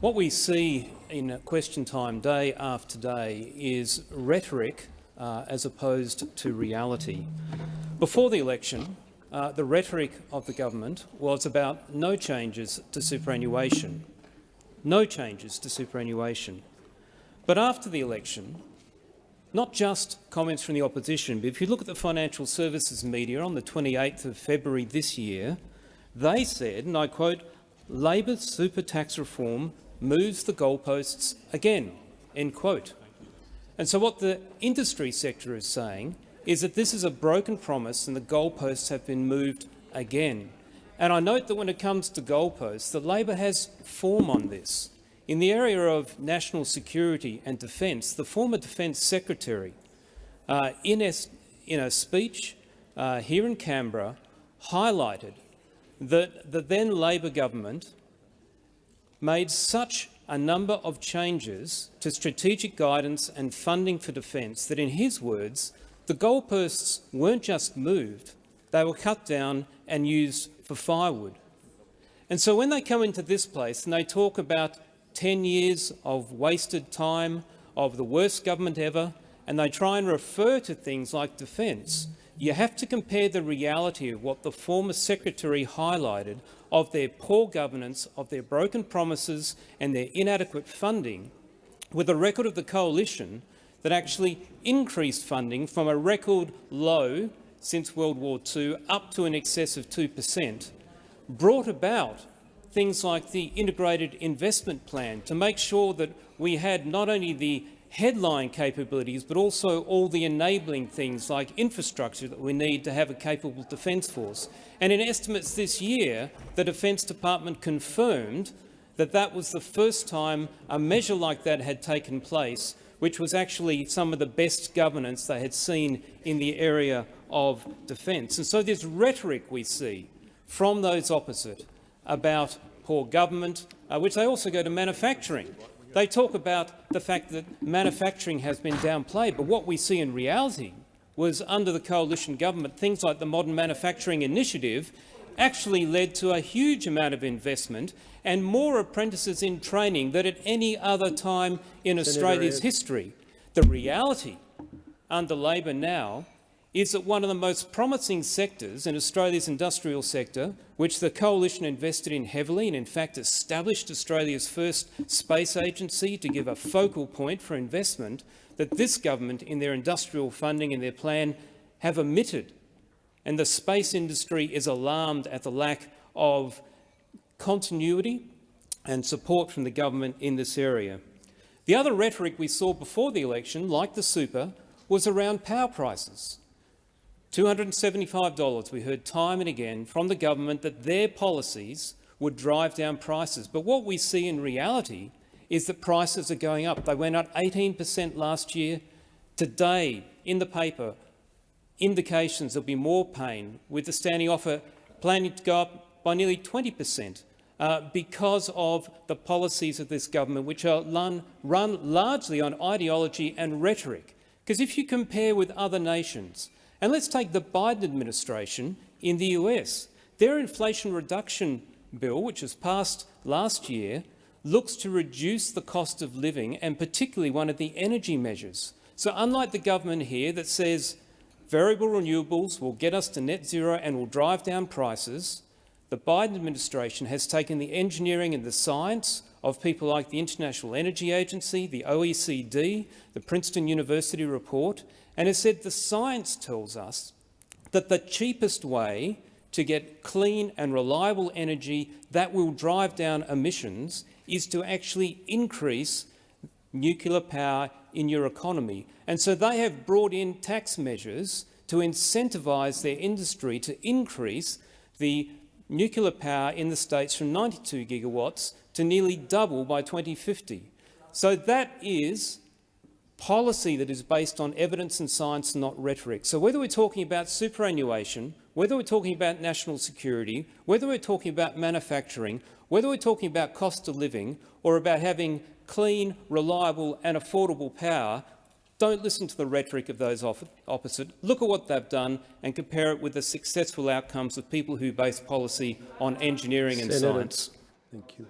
What we see in question time day after day is rhetoric as opposed to reality. Before the election, the rhetoric of the government was about no changes to superannuation. No changes to superannuation. But after the election, not just comments from the opposition, but if you look at the financial services media on the 28th of February this year, they said, and I quote, "Labor's super tax reform moves the goalposts again," end quote. And so what the industry sector is saying is that this is a broken promise and the goalposts have been moved again. And I note that when it comes to goalposts, that Labor has form on this. In the area of national security and defence, the former Defence Secretary, in a speech here in Canberra, highlighted that the then Labor government made such a number of changes to strategic guidance and funding for defence that, in his words, the goalposts weren't just moved, they were cut down and used for firewood. And so when they come into this place and they talk about 10 years of wasted time, of the worst government ever, and they try and refer to things like defence, you have to compare the reality of what the former secretary highlighted of their poor governance, of their broken promises and their inadequate funding, with a record of the coalition that actually increased funding from a record low since World War II up to in excess of 2%, brought about things like the integrated investment plan to make sure that we had not only the headline capabilities but also all the enabling things like infrastructure that we need to have a capable defence force. And in estimates this year, the Defence Department confirmed that that was the first time a measure like that had taken place, which was actually some of the best governance they had seen in the area of defence. And so this rhetoric we see from those opposite about poor government, which they also go to manufacturing. They talk about the fact that manufacturing has been downplayed, but what we see in reality was under the coalition government, things like the Modern Manufacturing Initiative actually led to a huge amount of investment and more apprentices in training than at any other time in Australia's history. The reality under Labor now is that one of the most promising sectors in Australia's industrial sector, which the coalition invested in heavily and in fact established Australia's first space agency to give a focal point for investment, that this government in their industrial funding and their plan have omitted. And the space industry is alarmed at the lack of continuity and support from the government in this area. The other rhetoric we saw before the election, like the super, was around power prices. $275, we heard time and again from the government that their policies would drive down prices. But what we see in reality is that prices are going up. They went up 18% last year. Today, in the paper, indications there'll be more pain, with the standing offer planning to go up by nearly 20%. Because of the policies of this government, which are run largely on ideology and rhetoric. Because if you compare with other nations, and let's take the Biden administration in the US, their inflation reduction bill, which was passed last year, looks to reduce the cost of living and particularly one of the energy measures. So unlike the government here that says variable renewables will get us to net zero and will drive down prices, the Biden administration has taken the engineering and the science of people like the International Energy Agency, the OECD, the Princeton University report, and has said the science tells us that the cheapest way to get clean and reliable energy that will drive down emissions is to actually increase nuclear power in your economy. And so they have brought in tax measures to incentivise their industry to increase the nuclear power in the states from 92 gigawatts to nearly double by 2050. So that is policy that is based on evidence and science, not rhetoric. So whether we're talking about superannuation, whether we're talking about national security, whether we're talking about manufacturing, whether we're talking about cost of living or about having clean, reliable and affordable power, don't listen to the rhetoric of those opposite. Look at what they've done and compare it with the successful outcomes of people who base policy on engineering and science. Thank you.